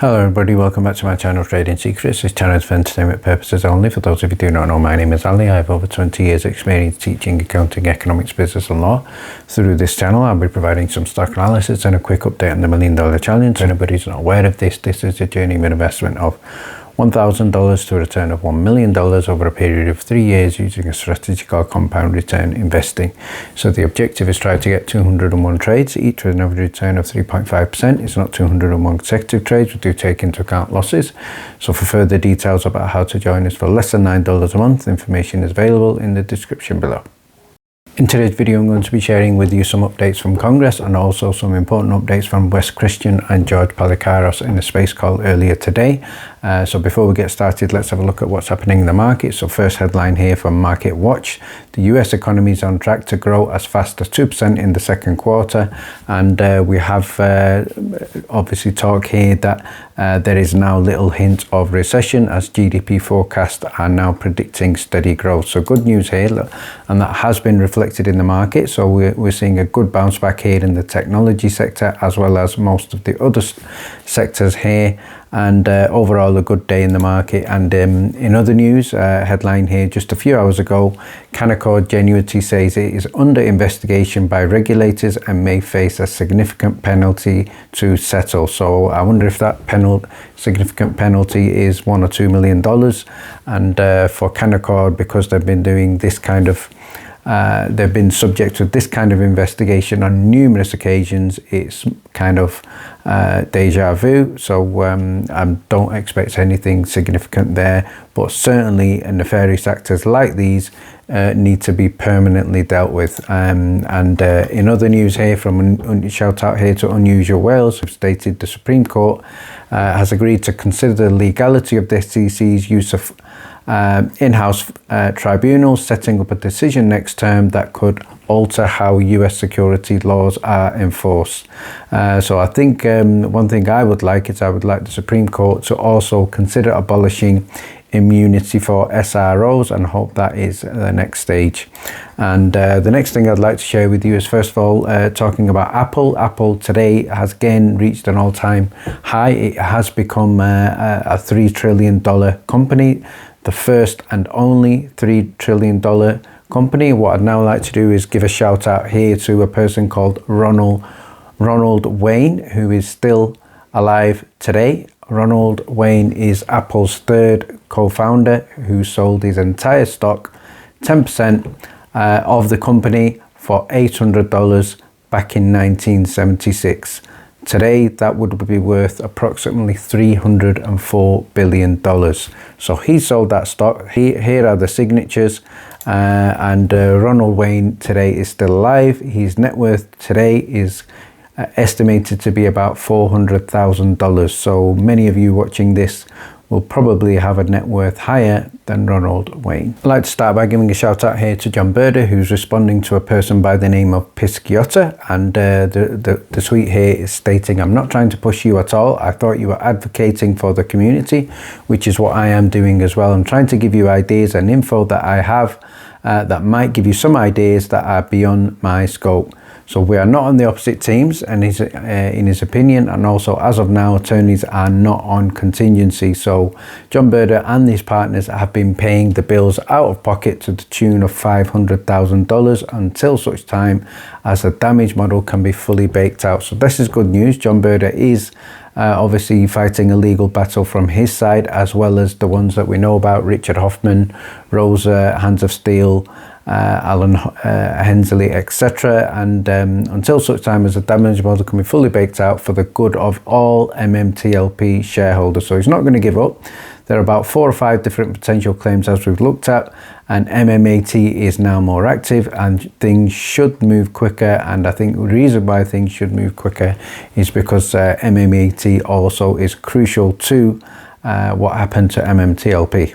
Hello everybody, welcome back to my channel Trading Secrets. This channel is for entertainment purposes only. For those of you who do not know, my name is Ali. I have over 20 years experience teaching accounting, economics, business and law. Through this channel I'll be providing some stock analysis and a quick update on the $1 Million Challenge. If anybody's not aware of this is a journey of an investment of $1,000 to a return of $1 million over a period of 3 years using a strategic or compound return investing. So the objective is try to get 201 trades, each with an average return of 3.5%. It's not 201 consecutive trades, we do take into account losses. So for further details about how to join us for less than $9 a month, information is available in the description below. In today's video, I'm going to be sharing with you some updates from Congress and also some important updates from Wes Christian and George Pallikaros in a space call earlier today. So before we get started, let's have a look at what's happening in the market. So first headline here from Market Watch: the US economy is on track to grow as fast as 2% in the second quarter. And we have obviously talk here that there is now little hint of recession as GDP forecasts are now predicting steady growth. So good news here, and that has been reflected in the market. So we're seeing a good bounce back here in the technology sector as well as most of the other sectors here, and overall a good day in the market. And in other news, headline here just a few hours ago: Canaccord Genuity says it is under investigation by regulators and may face a significant penalty to settle. So I wonder if that significant penalty is $1 or $2 million. And for Canaccord, because they've been doing this kind of they've been subject to this kind of investigation on numerous occasions, it's kind of deja vu. So I don't expect anything significant there, but certainly nefarious actors like these need to be permanently dealt with. And in other news here, from shout out here to Unusual Wales, who've stated the Supreme Court has agreed to consider the legality of the SEC's use of in-house tribunals, setting up a decision next term that could alter how US security laws are enforced. So I think one thing I would like the Supreme Court to also consider abolishing immunity for SROs, and hope that is the next stage. And the next thing I'd like to share with you is, first of all, talking about Apple. Apple today has again reached an all-time high. It has become a $3 trillion company, the first and only $3 trillion company. What I'd now like to do is give a shout out here to a person called Ronald Wayne, who is still alive today. Ronald Wayne is Apple's third co-founder, who sold his entire stock, 10% of the company, for $800 back in 1976. Today, that would be worth approximately $304 billion. So he sold that stock. Here are the signatures. And Ronald Wayne today is still alive. His net worth today is estimated to be about $400,000. So many of you watching this will probably have a net worth higher than Ronald Wayne. I'd like to start by giving a shout out here to John Berger, who's responding to a person by the name of Pisciota, and the tweet here is stating, "I'm not trying to push you at all. I thought you were advocating for the community, which is what I am doing as well. I'm trying to give you ideas and info that I have that might give you some ideas that are beyond my scope." So we are not on the opposite teams, and in his opinion, and also as of now, attorneys are not on contingency. So John Berger and his partners have been paying the bills out of pocket to the tune of $500,000 until such time as a damage model can be fully baked out. So this is good news. John Berger is obviously fighting a legal battle from his side, as well as the ones that we know about: Richard Hoffman, Rosa, Hands of Steel, Alan Hensley, etc. And until such time as the damage model can be fully baked out for the good of all MMTLP shareholders. So he's not going to give up. There are about 4 or 5 different potential claims as we've looked at, and MMAT is now more active and things should move quicker. And I think the reason why things should move quicker is because MMAT also is crucial to what happened to MMTLP.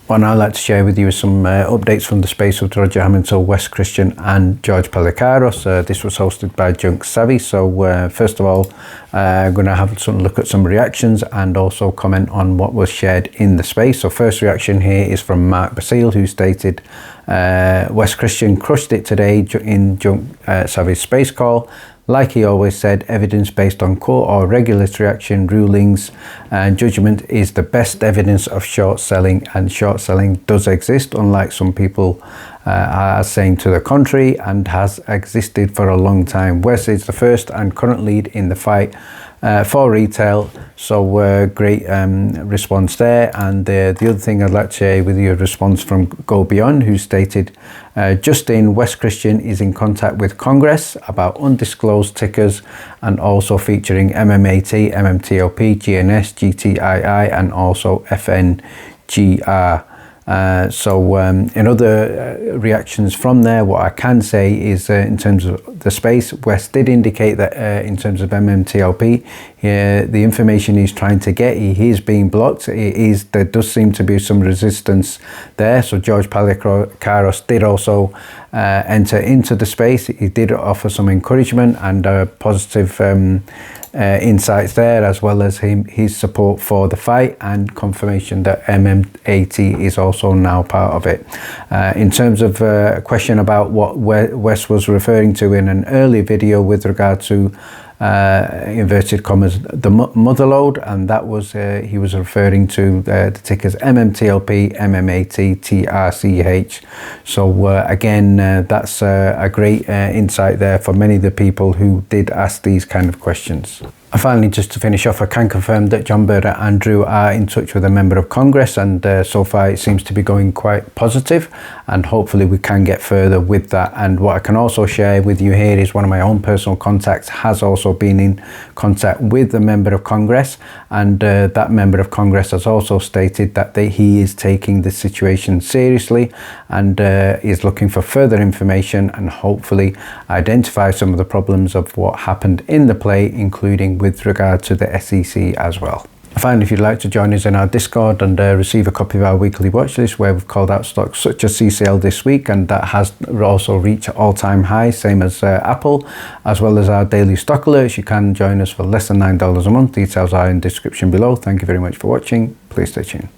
What I'd like to share with you is some updates from the space with Roger Hamilton, Wes Christian and George Pallikaros. This was hosted by Junk Savvy. So first of all, I'm going to have some look at some reactions and also comment on what was shared in the space. So first reaction here is from Mark Basile, who stated, Wes Christian crushed it today in Savvy's space call. Like he always said, evidence based on court or regulatory action, rulings and judgment is the best evidence of short selling, and short selling does exist, unlike some people are saying to the contrary, and has existed for a long time. Wes is the first and current lead in the fight for retail, so great response there. And the other thing I'd like to share with you, a response from Go Beyond, who stated, Justin, Wes Christian is in contact with Congress about undisclosed tickers and also featuring MMAT, MMTLP, GNS, GTII and also FNGR. In other reactions from there, what I can say is in terms of the space, Wes did indicate that in terms of MMTLP, the information he's trying to get, he is being blocked. There does seem to be some resistance there. So George Palikaros did also enter into the space. He did offer some encouragement and positive insights there, as well as his support for the fight and confirmation that MMAT is also now part of it. In terms of a question about what Wes was referring to in an earlier video with regard to inverted commas the mother load, and that was he was referring to the tickers MMTLP, MMAT, TRCH. So again, that's a great insight there for many of the people who did ask these kind of questions. And finally, just to finish off, I can confirm that John Berger and Drew are in touch with a member of Congress, and so far it seems to be going quite positive, and hopefully we can get further with that. And what I can also share with you here is one of my own personal contacts has also been in contact with a member of Congress, and that member of Congress has also stated that he is taking the situation seriously and is looking for further information and hopefully identify some of the problems of what happened in the play, including with regard to the SEC as well. Finally, if you'd like to join us in our Discord and receive a copy of our weekly watch list where we've called out stocks such as CCL this week, and that has also reached all-time highs, same as Apple, as well as our daily stock alerts, you can join us for less than $9 a month. Details are in the description below. Thank you very much for watching. Please stay tuned.